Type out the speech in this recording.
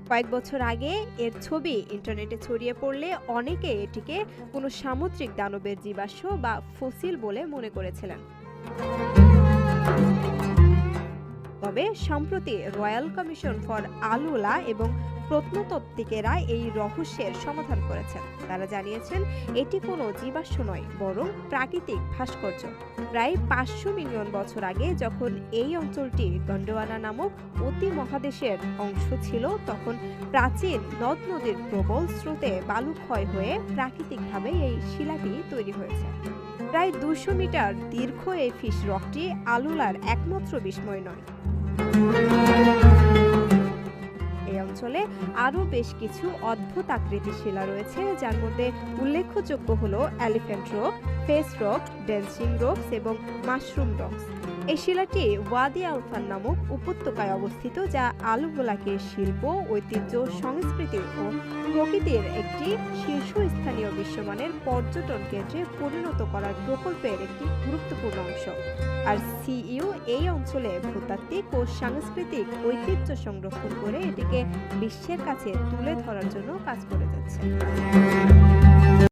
কয়েক বছর আগে এর ছবি ইন্টারনেটে ছড়িয়ে পড়লে অনেকে এটিকে কোনো সামুদ্রিক দানবের জীবাশ্ম বা ফসিল বলে মনে করেছিলেন। তবে সম্প্রতি রয়্যাল কমিশন ফর আল-উলা এবং প্রত্নতাত্ত্বিকেরা এই রহস্যের সমাধান করেছেন। তারা জানিয়েছেন এটি কোনো জীবাশ্ম নয়, বরং প্রাকৃতিক ভাস্কর্য। প্রায় 500 মিলিয়ন বছর আগে যখন এই অঞ্চলটি গন্ডোয়ানা নামক অতি মহাদেশের অংশ ছিল, তখন প্রাচীন নদ নদীর প্রবল স্রোতে বালু ক্ষয় হয়ে প্রাকৃতিকভাবে এই শিলাটি তৈরি হয়েছে। প্রায় 200 মিটার দীর্ঘ এই ফিশ রকটি আল-উলার একমাত্র বিস্ময় নয়। এই অঞ্চলে আরও বেশ কিছু অদ্ভুত আকৃতির শিলা রয়েছে, যার মধ্যে উল্লেখযোগ্য হল elephant rock, face rock, dancing rocks এবং মাশরুম রকস। এই শিলাটি ওয়াদি আলফান নামক উপত্যকায় অবস্থিত, যা আল-উলাকে শিল্প, ঐতিহ্য, সংস্কৃতি ও প্রকৃতির একটি শীর্ষস্থানীয় বিশ্বমানের পর্যটন কেন্দ্রে পরিণত করার প্রকল্পের একটি গুরুত্বপূর্ণ অংশ। আর সিইউ এই অঞ্চলে ভূতাত্ত্বিক ও সাংস্কৃতিক ঐতিহ্য সংরক্ষণ করে এটিকে বিশ্বের কাছে তুলে ধরার জন্য কাজ করে যাচ্ছে।